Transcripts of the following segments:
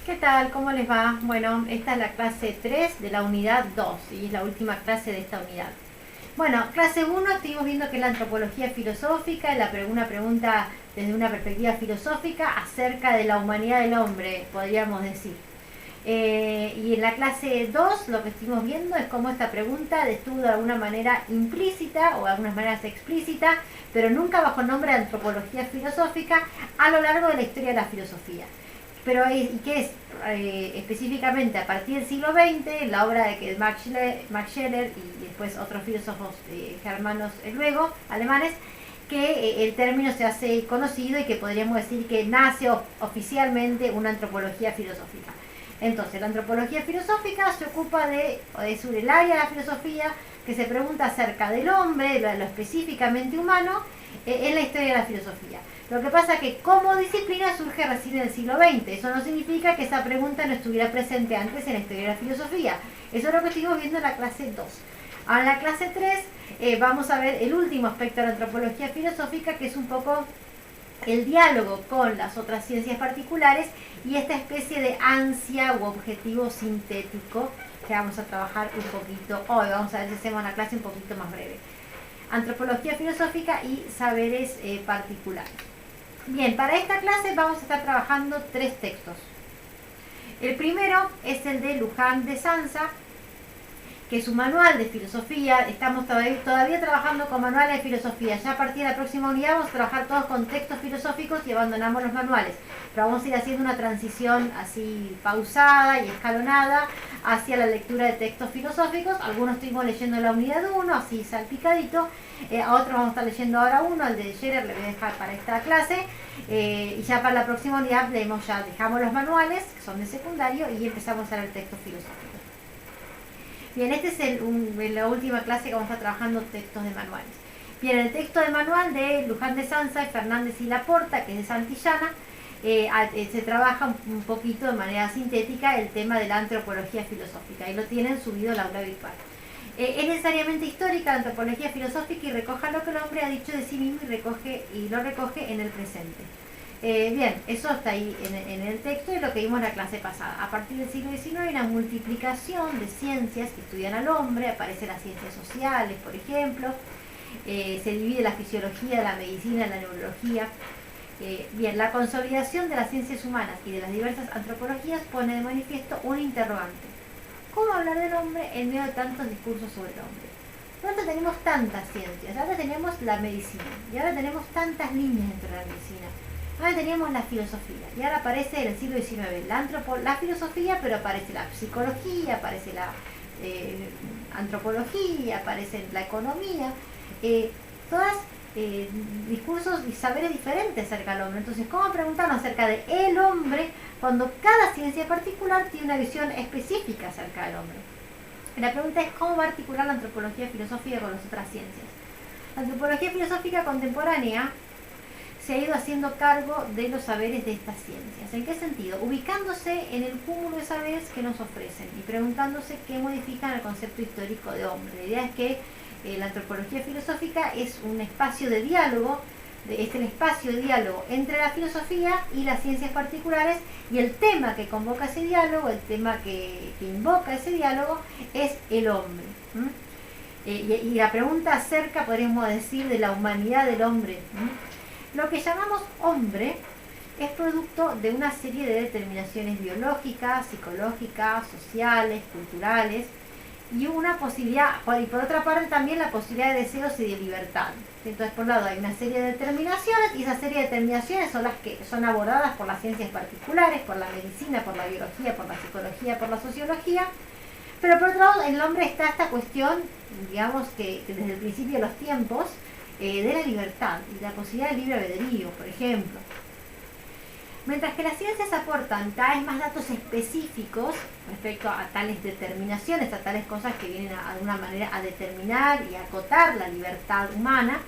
¿Qué tal? ¿Cómo les va? Bueno, esta es la clase 3 de la unidad 2 y es la última clase de esta unidad. Bueno, clase 1 estuvimos viendo que es la antropología filosófica, una pregunta desde una perspectiva filosófica acerca de la humanidad del hombre, podríamos decir. Y en la clase 2 lo que estuvimos viendo es cómo esta pregunta estuvo de alguna manera implícita o de algunas maneras explícita, pero nunca bajo el nombre de antropología filosófica a lo largo de la historia de la filosofía. Pero que es específicamente a partir del siglo XX, la obra de Max Scheler y después otros filósofos germanos luego, alemanes, que el término se hace conocido y que podríamos decir que nace oficialmente una antropología filosófica. Entonces, la antropología filosófica se ocupa sobre el área de la filosofía que se pregunta acerca del hombre, de lo específicamente humano, en la historia de la filosofía. Lo que pasa es que como disciplina surge recién en el siglo XX. Eso no significa que esa pregunta no estuviera presente antes en la historia de la filosofía. Eso es lo que estuvimos viendo en la clase 2. Ahora en la clase 3 vamos a ver el último aspecto de la antropología filosófica, que es un poco el diálogo con las otras ciencias particulares y esta especie de ansia u objetivo sintético que vamos a trabajar un poquito hoy. Vamos a ver si hacemos una clase un poquito más breve. Antropología filosófica y saberes particulares. Bien, para esta clase vamos a estar trabajando 3 textos. El primero es el de Luján de Sansa, que es un manual de filosofía. Estamos todavía trabajando con manuales de filosofía. Ya a partir de la próxima unidad vamos a trabajar todos con textos filosóficos y abandonamos los manuales. Pero vamos a ir haciendo una transición así pausada y escalonada hacia la lectura de textos filosóficos. Algunos estuvimos leyendo la unidad 1, así salpicadito. A otros vamos a estar leyendo ahora uno, el de Scheler le voy a dejar para esta clase. Y ya para la próxima unidad dejamos los manuales, que son de secundario, y empezamos a leer textos filosóficos. Bien, esta es la última clase que vamos a estar trabajando textos de manuales. Bien, el texto de manual de Luján de Sansa, Fernández y Laporta, que es de Santillana, se trabaja un poquito de manera sintética el tema de la antropología filosófica y lo tienen subido al aula virtual. Es necesariamente histórica la antropología filosófica y recoge lo que el hombre ha dicho de sí mismo y lo recoge en el presente. Bien, eso está ahí en el texto y lo que vimos en la clase pasada. A partir del siglo XIX hay una multiplicación de ciencias que estudian al hombre, aparecen las ciencias sociales, por ejemplo, se divide la fisiología, la medicina, la neurología. Bien, la consolidación de las ciencias humanas y de las diversas antropologías pone de manifiesto un interrogante. ¿Cómo hablar del hombre en medio de tantos discursos sobre el hombre? ¿Dónde tenemos tantas ciencias? Ahora tenemos la medicina y ahora tenemos tantas líneas dentro de la medicina. Ahora teníamos la filosofía y ahora aparece en el siglo XIX la filosofía, pero aparece la psicología, aparece la antropología, aparece la economía, todas discursos y saberes diferentes acerca del hombre. Entonces, ¿cómo preguntarnos acerca de el hombre cuando cada ciencia particular tiene una visión específica acerca del hombre? La pregunta es cómo va a articular la antropología filosófica con las otras ciencias. La antropología filosófica contemporánea se ha ido haciendo cargo de los saberes de estas ciencias. ¿En qué sentido? Ubicándose en el cúmulo de saberes que nos ofrecen y preguntándose qué modifican el concepto histórico de hombre. La idea es que la antropología filosófica es un espacio de diálogo, es el espacio de diálogo entre la filosofía y las ciencias particulares, y el tema que convoca ese diálogo, el tema que invoca ese diálogo es el hombre. Y la pregunta acerca, podríamos decir, de la humanidad del hombre. Lo que llamamos hombre es producto de una serie de determinaciones biológicas, psicológicas, sociales, culturales, y una posibilidad, y por otra parte también la posibilidad de deseos y de libertad. Entonces, por un lado hay una serie de determinaciones, y esa serie de determinaciones son las que son abordadas por las ciencias particulares, por la medicina, por la biología, por la psicología, por la sociología. Pero por otro lado, en el hombre está esta cuestión, digamos que desde el principio de los tiempos, de la libertad y la posibilidad de libre albedrío, por ejemplo. Mientras que las ciencias aportan cada vez más datos específicos respecto a tales determinaciones, a tales cosas que vienen de alguna manera a determinar y a acotar la libertad humana,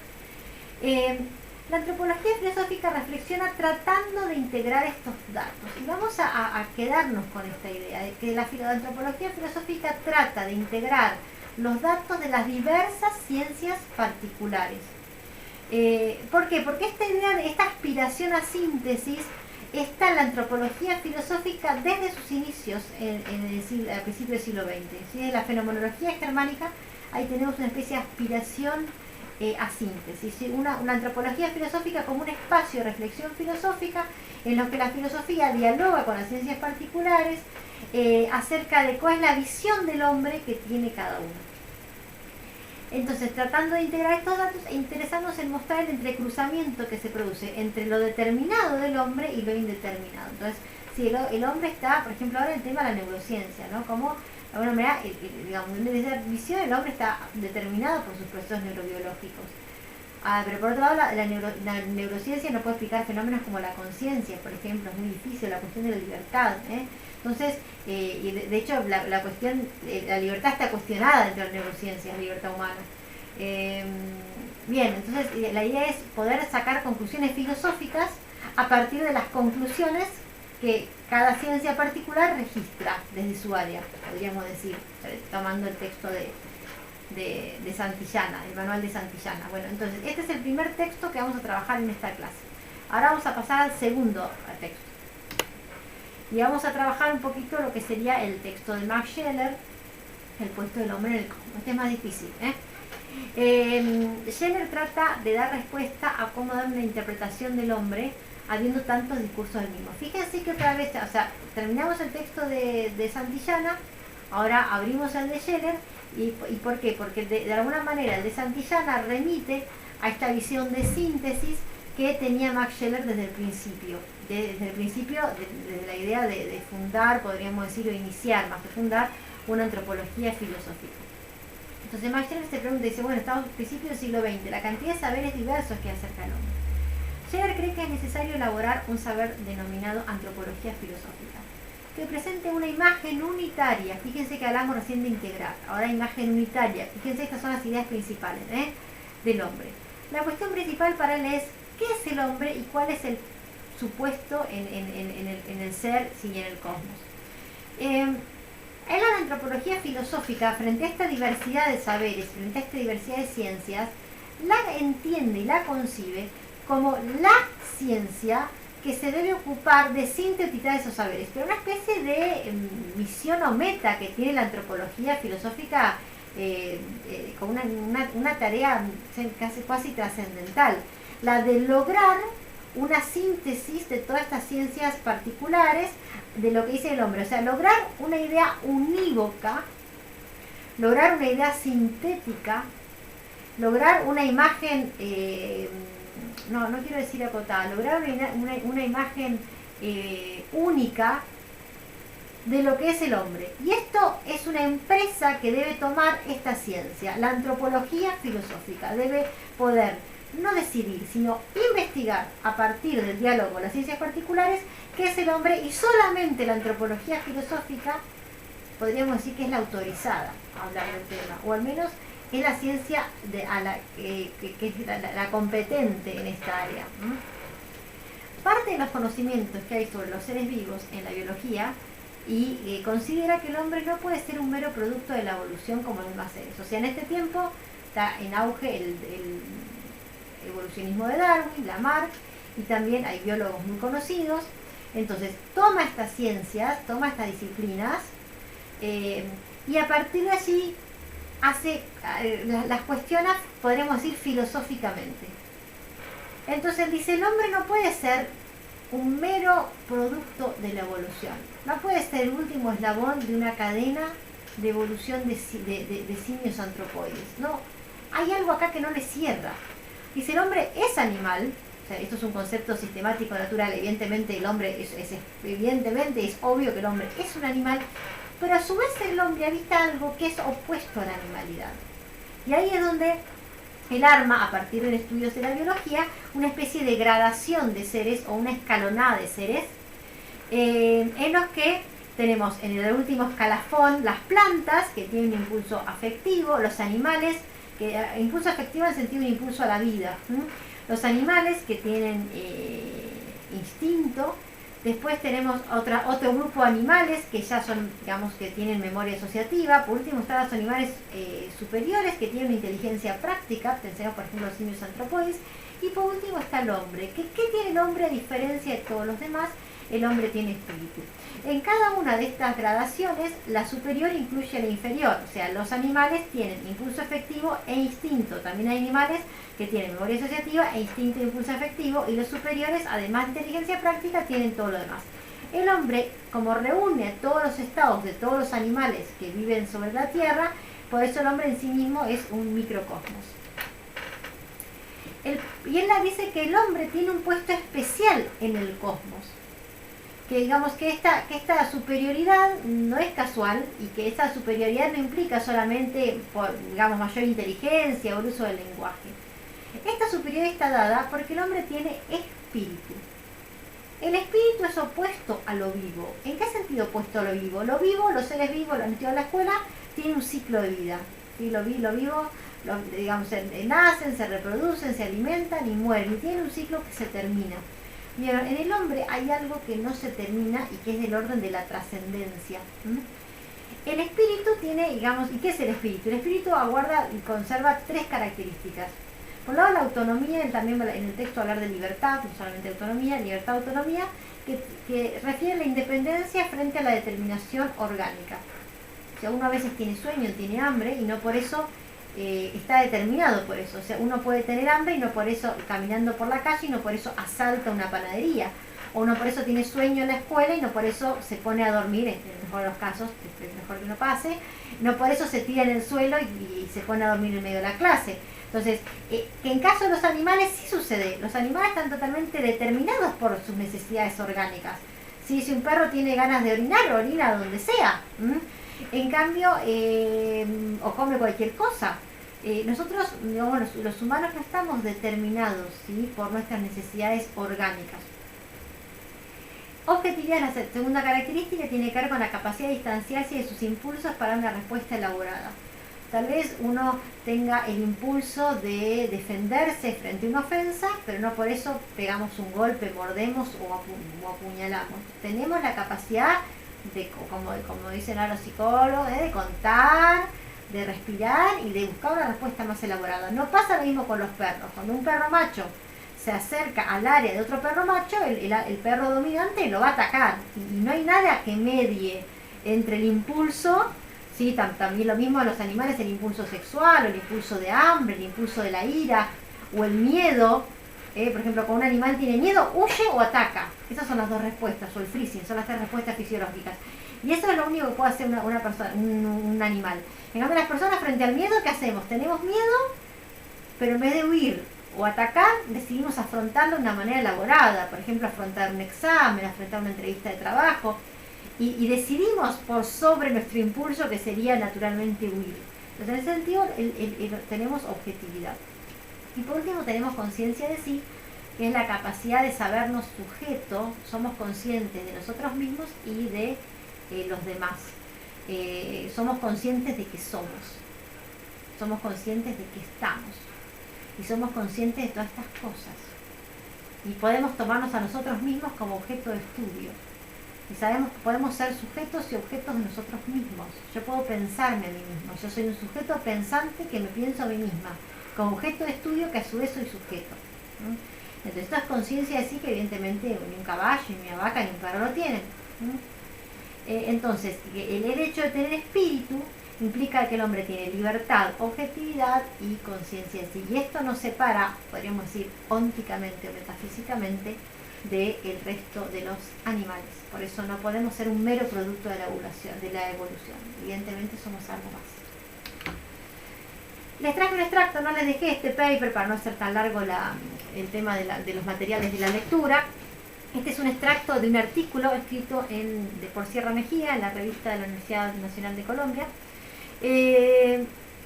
la antropología filosófica reflexiona tratando de integrar estos datos. Y vamos a quedarnos con esta idea de que la antropología filosófica trata de integrar los datos de las diversas ciencias particulares. ¿Por qué? Porque esta idea, esta aspiración a síntesis está la antropología filosófica desde sus inicios a principios del siglo XX. ¿Sí? En la fenomenología germánica, ahí tenemos una especie de aspiración a síntesis, ¿sí? Una antropología filosófica como un espacio de reflexión filosófica en lo que la filosofía dialoga con las ciencias particulares acerca de cuál es la visión del hombre que tiene cada uno. Entonces, tratando de integrar estos datos e interesarnos en mostrar el entrecruzamiento que se produce entre lo determinado del hombre y lo indeterminado. Entonces, si el hombre está, por ejemplo, ahora el tema de la neurociencia, ¿no? Como, de alguna manera, digamos, desde esa visión el hombre está determinado por sus procesos neurobiológicos. Pero por otro lado, la neurociencia no puede explicar fenómenos como la conciencia, por ejemplo, es muy difícil, la cuestión de la libertad. Entonces, y de hecho, la cuestión, la libertad está cuestionada dentro de la neurociencia, la libertad humana. Bien, entonces la idea es poder sacar conclusiones filosóficas a partir de las conclusiones que cada ciencia particular registra desde su área, podríamos decir, tomando el texto de Santillana, el manual de Santillana. Bueno, entonces este es el primer texto que vamos a trabajar en esta clase. Ahora vamos a pasar al segundo texto. Y vamos a trabajar un poquito lo que sería el texto de Max Scheler, el puesto del hombre en el cosmos. Este es más difícil. Scheler trata de dar respuesta a cómo dar una interpretación del hombre habiendo tantos discursos del mismo. Fíjense que otra vez, o sea, terminamos el texto de Santillana, ahora abrimos el de Scheler. ¿Y por qué? Porque de alguna manera el de Santillana remite a esta visión de síntesis que tenía Max Scheler desde el principio. Desde la idea de fundar, podríamos decir, o iniciar, más que fundar, una antropología filosófica. Entonces Max Scheler se pregunta, dice, bueno, estamos a principios del siglo XX, la cantidad de saberes diversos que hay acerca del hombre. Scheler cree que es necesario elaborar un saber denominado antropología filosófica, que presente una imagen unitaria. Fíjense que hablamos recién de integrar, ahora imagen unitaria. Fíjense, estas son las ideas principales del hombre. La cuestión principal para él es, ¿qué es el hombre y cuál es su puesto en el ser y en el cosmos? En la antropología filosófica, frente a esta diversidad de saberes, frente a esta diversidad de ciencias, la entiende y la concibe como la ciencia que se debe ocupar de sintetizar esos saberes, pero una especie de misión o meta que tiene la antropología filosófica con una tarea casi trascendental, la de lograr una síntesis de todas estas ciencias particulares de lo que dice el hombre, o sea, lograr una idea unívoca, lograr una idea sintética, lograr una imagen, no quiero decir acotada, lograr una imagen única de lo que es el hombre. Y esto es una empresa que debe tomar esta ciencia, la antropología filosófica, debe poder no decidir, sino investigar a partir del diálogo con las ciencias particulares qué es el hombre, y solamente la antropología filosófica podríamos decir que es la autorizada a hablar del tema, o al menos es la ciencia que es la competente en esta área. Parte de los conocimientos que hay sobre los seres vivos en la biología y considera que el hombre no puede ser un mero producto de la evolución como los demás seres. O sea, en este tiempo está en auge el evolucionismo de Darwin, Lamarck, y también hay biólogos muy conocidos. Entonces toma estas ciencias, toma estas disciplinas y a partir de allí las cuestiona, podríamos decir, filosóficamente. Entonces dice, el hombre no puede ser un mero producto de la evolución, no puede ser el último eslabón de una cadena de evolución de simios antropoides. No, hay algo acá que no le cierra. Dice, el hombre es animal, o sea, esto es un concepto sistemático natural, evidentemente el hombre evidentemente es obvio que el hombre es un animal, pero a su vez el hombre habita algo que es opuesto a la animalidad. Y ahí es donde él arma, a partir de estudios de la biología, una especie de gradación de seres o una escalonada de seres, en los que tenemos en el último escalafón las plantas, que tienen un impulso afectivo, los animales, impulso afectivo en el sentido de un impulso a la vida, los animales que tienen instinto. Después tenemos otro grupo de animales que ya son, digamos, que tienen memoria asociativa. Por último están los animales superiores que tienen una inteligencia práctica, pensemos por ejemplo los simios antropoides. Y por último está el hombre. ¿Qué tiene el hombre a diferencia de todos los demás? El hombre tiene espíritu. En cada una de estas gradaciones, la superior incluye a la inferior. O sea, los animales tienen impulso efectivo e instinto. También hay animales que tienen memoria asociativa e instinto e impulso efectivo. Y los superiores, además de inteligencia práctica, tienen todo lo demás. El hombre, como reúne todos los estados de todos los animales que viven sobre la Tierra, por eso el hombre en sí mismo es un microcosmos. Y él dice que el hombre tiene un puesto especial en el cosmos. Que digamos que esta superioridad no es casual y que esta superioridad no implica solamente por, digamos, mayor inteligencia o el uso del lenguaje. Esta superioridad está dada porque el hombre tiene espíritu. El espíritu es opuesto a lo vivo. ¿En qué sentido opuesto a lo vivo? Lo vivo, los seres vivos, los metidos en la escuela, tienen un ciclo de vida. ¿Sí? Lo vivo, digamos, nacen, se reproducen, se alimentan y mueren. Y tienen un ciclo que se termina. Bien, en el hombre hay algo que no se termina y que es del orden de la trascendencia. El espíritu tiene, digamos, ¿y qué es el espíritu? El espíritu aguarda y conserva tres características. Por un lado, la autonomía, él también en el texto hablar de libertad, no solamente autonomía, libertad, autonomía, que refiere a la independencia frente a la determinación orgánica. O sea, uno a veces tiene sueño, tiene hambre y no por eso está determinado por eso. O sea, uno puede tener hambre y no por eso caminando por la calle y no por eso asalta una panadería. O uno por eso tiene sueño en la escuela y no por eso se pone a dormir, en el mejor de los casos, es mejor que no pase, no por eso se tira en el suelo y se pone a dormir en medio de la clase. Entonces, que en caso de los animales sí sucede. Los animales están totalmente determinados por sus necesidades orgánicas. ¿Sí? Si un perro tiene ganas de orinar, orina donde sea. En cambio, o come cualquier cosa. Nosotros, digamos, los humanos no estamos determinados, ¿sí? Por nuestras necesidades orgánicas. Objetividad es la segunda característica, tiene que ver con la capacidad de distanciarse de sus impulsos para una respuesta elaborada. Tal vez uno tenga el impulso de defenderse frente a una ofensa, pero no por eso pegamos un golpe, mordemos o apuñalamos. Tenemos la capacidad de, como dicen ahora los psicólogos, de contar, de respirar y de buscar una respuesta más elaborada. No pasa lo mismo con los perros. Cuando un perro macho se acerca al área de otro perro macho, el perro dominante lo va a atacar. Y no hay nada que medie entre el impulso, ¿sí? También lo mismo a los animales, el impulso sexual, o el impulso de hambre, el impulso de la ira, o el miedo. Por ejemplo, cuando un animal tiene miedo, huye o ataca. Esas son las dos respuestas, o el freezing, son las tres respuestas fisiológicas. Y eso es lo único que puede hacer una persona, un animal. En cambio, las personas frente al miedo, ¿qué hacemos? Tenemos miedo, pero en vez de huir o atacar, decidimos afrontarlo de una manera elaborada. Por ejemplo, afrontar un examen, afrontar una entrevista de trabajo. Y decidimos por sobre nuestro impulso, que sería naturalmente huir. Entonces, en ese sentido, tenemos objetividad. Y por último, tenemos conciencia de sí, que es la capacidad de sabernos sujeto, somos conscientes de nosotros mismos y de los demás. Somos conscientes de que somos conscientes de que estamos, y somos conscientes de todas estas cosas. Y podemos tomarnos a nosotros mismos como objeto de estudio. Y sabemos que podemos ser sujetos y objetos de nosotros mismos. Yo puedo pensarme a mí mismo. Yo soy un sujeto pensante que me pienso a mí misma, como objeto de estudio que a su vez soy sujeto. Entonces, esta es conciencia de sí que evidentemente ni un caballo, ni una vaca, ni un perro lo tienen. Entonces, el hecho de tener espíritu implica que el hombre tiene libertad, objetividad y conciencia de sí. Y esto nos separa, podríamos decir, ónticamente o metafísicamente, del resto de los animales. Por eso no podemos ser un mero producto de la evolución. Evidentemente somos algo más. Les traje un extracto, no les dejé este paper para no hacer tan largo el tema de los materiales de la lectura. Este es un extracto de un artículo escrito por Sierra Mejía en la revista de la Universidad Nacional de Colombia.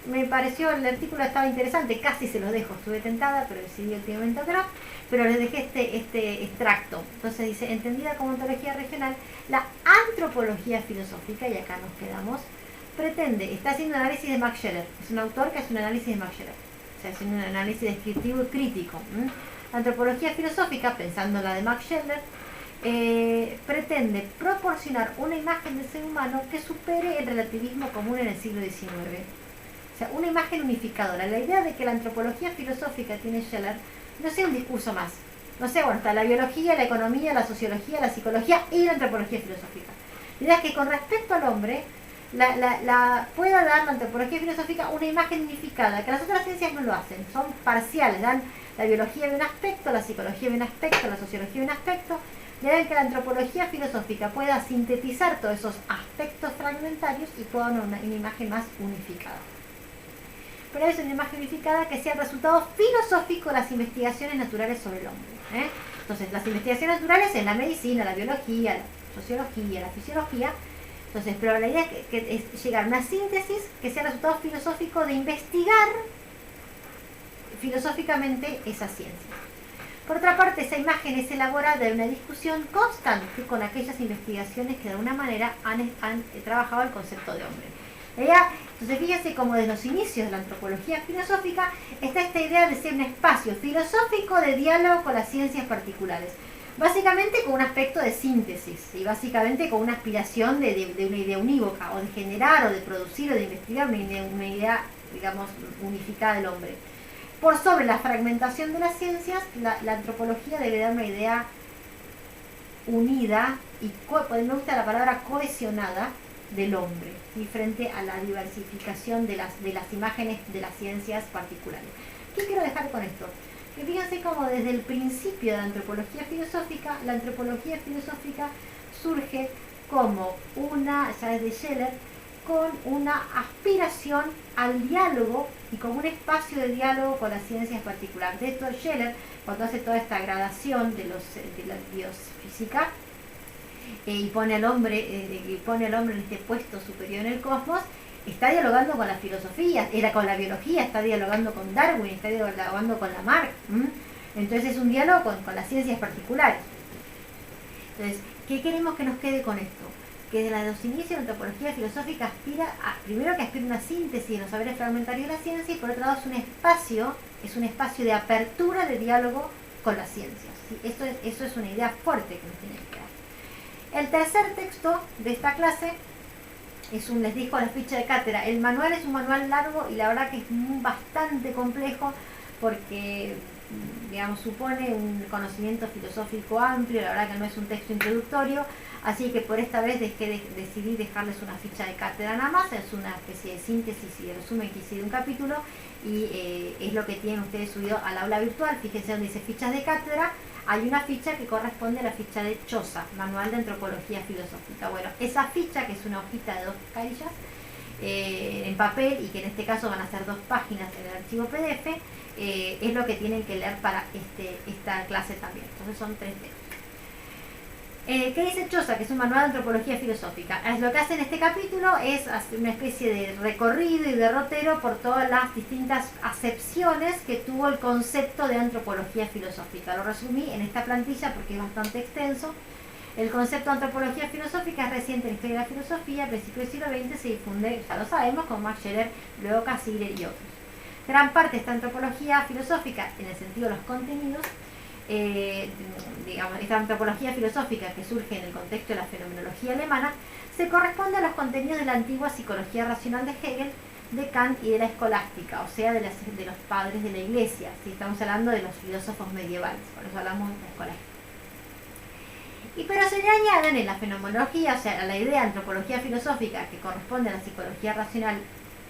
Me pareció, el artículo estaba interesante, casi se los dejo, estuve tentada, pero decidí últimamente que no, pero les dejé este extracto. Entonces dice, entendida como ontología regional, la antropología filosófica, y acá nos quedamos, está haciendo un análisis de Max Scheler. Es un autor que hace un análisis de Max Scheler, o sea, hace un análisis descriptivo y crítico. La antropología filosófica, pensando en la de Max Scheler, pretende proporcionar una imagen del ser humano que supere el relativismo común en el siglo XIX. O sea, una imagen unificadora. La idea de que la antropología filosófica, tiene Scheler, no sé, un discurso más. No sé, bueno, está la biología, la economía, la sociología, la psicología y la antropología filosófica. La idea es que con respecto al hombre, pueda dar la antropología filosófica una imagen unificada, que las otras ciencias no lo hacen, son parciales, dan la biología de un aspecto, la psicología de un aspecto, la sociología de un aspecto, de manera que la antropología filosófica pueda sintetizar todos esos aspectos fragmentarios y pueda dar una imagen más unificada. Pero es una imagen unificada que sea el resultado filosófico de las investigaciones naturales sobre el hombre. Entonces, las investigaciones naturales en la medicina, la biología, la sociología, la fisiología. Entonces, pero la idea es llegar a una síntesis que sea el resultado filosófico de investigar filosóficamente esa ciencia. Por otra parte, esa imagen es elaborada de una discusión constante con aquellas investigaciones que de alguna manera han trabajado el concepto de hombre. Entonces, fíjense cómo desde los inicios de la antropología filosófica está esta idea de ser un espacio filosófico de diálogo con las ciencias particulares. Básicamente con un aspecto de síntesis y básicamente con una aspiración de una idea unívoca o de generar o de producir o de investigar una idea, digamos, unificada del hombre. Por sobre la fragmentación de las ciencias, la antropología debe dar una idea unida y, me gusta la palabra cohesionada, del hombre, y frente a la diversificación de las imágenes de las ciencias particulares. ¿Qué quiero dejar con esto? Que fíjense cómo desde el principio de la antropología filosófica surge como ya desde Scheler, con una aspiración al diálogo y como un espacio de diálogo con las ciencias particulares. De esto Scheler, cuando hace toda esta gradación de la biofísica, y pone al hombre en este puesto superior en el cosmos, está dialogando con la filosofía, con la biología, está dialogando con Darwin, está dialogando con Lamarck. Entonces es un diálogo con las ciencias particulares. Entonces, ¿qué queremos que nos quede con esto? Que desde los inicios de la antropología filosófica primero que aspira a una síntesis de los saberes fragmentarios de la ciencia, y por otro lado es un espacio de apertura de diálogo con las ciencias. ¿Sí? Eso es una idea fuerte que nos tiene que quedar. El tercer texto de esta clase les dijo la ficha de cátedra. El manual es un manual largo y la verdad que es bastante complejo porque, digamos, supone un conocimiento filosófico amplio. La verdad que no es un texto introductorio, así que por esta vez decidí dejarles una ficha de cátedra nada más. Es una especie de síntesis y de resumen que hice de un capítulo y es lo que tienen ustedes subido al aula virtual. Fíjense donde dice fichas de cátedra. Hay una ficha que corresponde a la ficha de Choza, Manual de Antropología Filosófica. Bueno, esa ficha, que es una hojita de 2 carillas en papel y que en este caso van a ser 2 páginas en el archivo PDF, es lo que tienen que leer para esta clase también. Entonces son 3 temas. ¿Qué dice Choza? Que es un manual de antropología filosófica. Lo que hace en este capítulo es hacer una especie de recorrido y derrotero por todas las distintas acepciones que tuvo el concepto de antropología filosófica. Lo resumí en esta plantilla porque es bastante extenso. El concepto de antropología filosófica es reciente en la historia de la filosofía. A principios del siglo XX se difunde, ya lo sabemos, con Max Scheler, luego Cassirer y otros. Gran parte de esta antropología filosófica, en el sentido de los contenidos, digamos, esta antropología filosófica que surge en el contexto de la fenomenología alemana, se corresponde a los contenidos de la antigua psicología racional de Hegel, de Kant y de la escolástica, o sea, de los padres de la Iglesia. ¿Sí? Estamos hablando de los filósofos medievales, por eso hablamos de la escolástica. Pero se le añaden en la fenomenología, o sea, a la idea de antropología filosófica que corresponde a la psicología racional,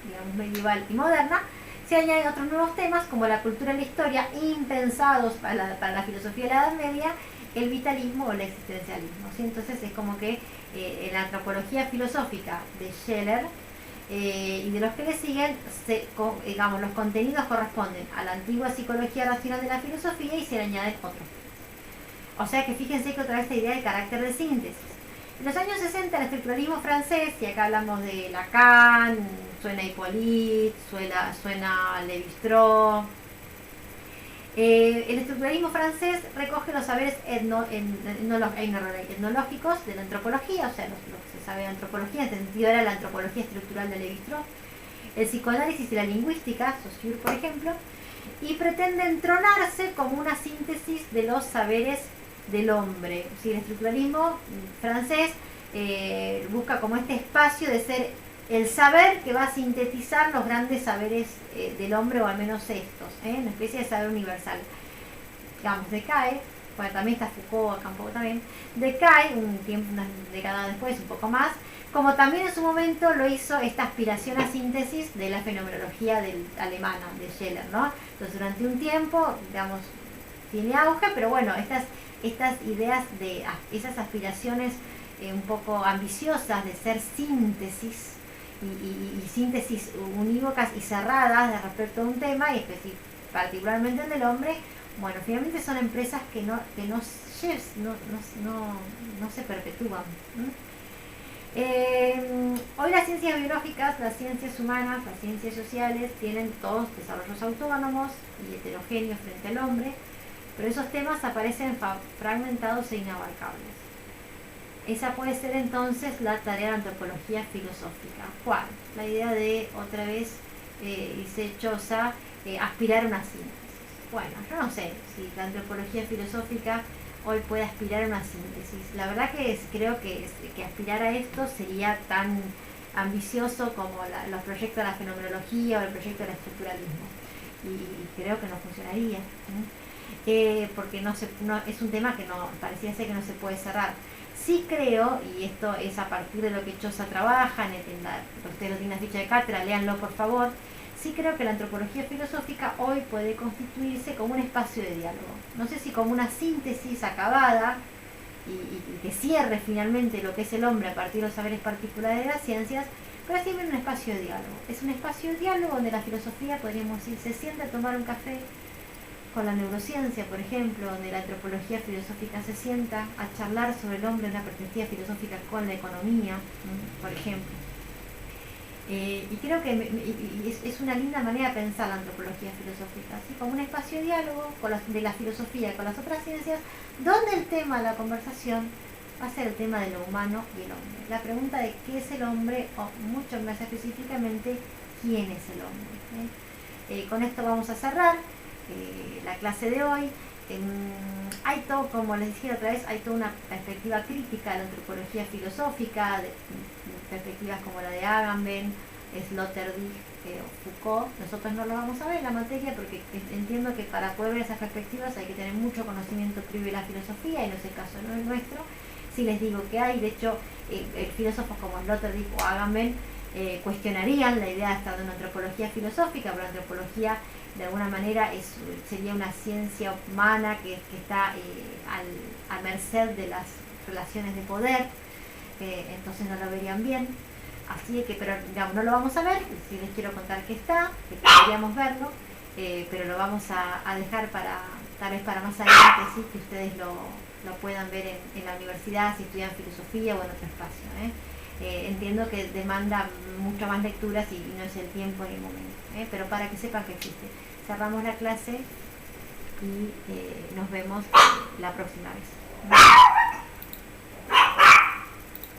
digamos, medieval y moderna, se añaden otros nuevos temas como la cultura y la historia, impensados para la filosofía de la Edad Media, el vitalismo o el existencialismo. ¿Sí? Entonces es como que en la antropología filosófica de Scheler y de los que le siguen, digamos, los contenidos corresponden a la antigua psicología racional de la filosofía y se le añaden otros. O sea que fíjense que otra vez esta idea de carácter de síntesis. En los años 60 el estructuralismo francés, y acá hablamos de Lacan, suena Hippolyte, suena Lévi-Strauss. El estructuralismo francés recoge los saberes etnológicos de la antropología, o sea, lo que se sabe de antropología, en sentido era la antropología estructural de Lévi-Strauss, el psicoanálisis y la lingüística, Saussure por ejemplo, y pretende entronarse como una síntesis de los saberes del hombre. ¿Sí? El estructuralismo francés busca como este espacio de ser el saber que va a sintetizar los grandes saberes del hombre, o al menos estos, una especie de saber universal. digamos, decae, bueno, también está Foucault acá un poco también, decae un tiempo, una década después, un poco más, como también en su momento lo hizo esta aspiración a síntesis de la fenomenología alemana, de Scheler, ¿no? Entonces durante un tiempo, digamos, tiene auge, pero bueno, estas ideas de esas aspiraciones un poco ambiciosas de ser síntesis y síntesis unívocas y cerradas respecto a un tema, y particularmente el del hombre, bueno, finalmente son empresas que no se perpetúan. Hoy las ciencias biológicas, las ciencias humanas, las ciencias sociales tienen todos desarrollos autónomos y heterogéneos frente al hombre, pero esos temas aparecen fragmentados e inabarcables. Esa puede ser entonces la tarea de la antropología filosófica. ¿Cuál? La idea de, otra vez, dice Choza, aspirar a una síntesis. Bueno, yo no sé si la antropología filosófica hoy puede aspirar a una síntesis. La verdad que creo que aspirar a esto sería tan ambicioso como los proyectos de la fenomenología o el proyecto del estructuralismo. Y creo que no funcionaría. Porque es un tema que parecía ser que no se puede cerrar. Sí creo, y esto es a partir de lo que Choza trabaja, ustedes lo tienen en la ficha de cátedra, léanlo por favor, sí creo que la antropología filosófica hoy puede constituirse como un espacio de diálogo. No sé si como una síntesis acabada y que cierre finalmente lo que es el hombre a partir de los saberes particulares de las ciencias, pero siempre un espacio de diálogo. Es un espacio de diálogo donde la filosofía, podríamos decir, se sienta a tomar un café con la neurociencia, por ejemplo, donde la antropología filosófica se sienta a charlar sobre el hombre en una perspectiva filosófica con la economía, por ejemplo. Y creo que es una linda manera de pensar la antropología filosófica, ¿sí? Como un espacio de diálogo de la filosofía con las otras ciencias, donde el tema de la conversación va a ser el tema de lo humano y el hombre. La pregunta de qué es el hombre, o mucho más específicamente, quién es el hombre. Con esto vamos a cerrar la clase de hoy. Hay todo, como les dije otra vez, hay toda una perspectiva crítica de la antropología filosófica, de perspectivas como la de Agamben, Sloterdijk o Foucault. Nosotros no lo vamos a ver en la materia porque entiendo que para poder ver esas perspectivas hay que tener mucho conocimiento previo de la filosofía, y no es el caso, no es nuestro. Si les digo que hay, de hecho, filósofos como Sloterdijk o Agamben cuestionarían la idea de estar de una antropología filosófica, pero la antropología de alguna manera sería una ciencia humana que está a merced de las relaciones de poder, entonces no lo verían bien. Así que, pero digamos, no lo vamos a ver, si les quiero contar que podríamos verlo, pero lo vamos a dejar tal vez para más adelante, ¿sí? Que ustedes lo puedan ver en la universidad, si estudian filosofía o en otro espacio. Entiendo que demanda mucho más lecturas y no es el tiempo ni el momento, pero para que sepan que existe. Cerramos la clase y nos vemos la próxima vez.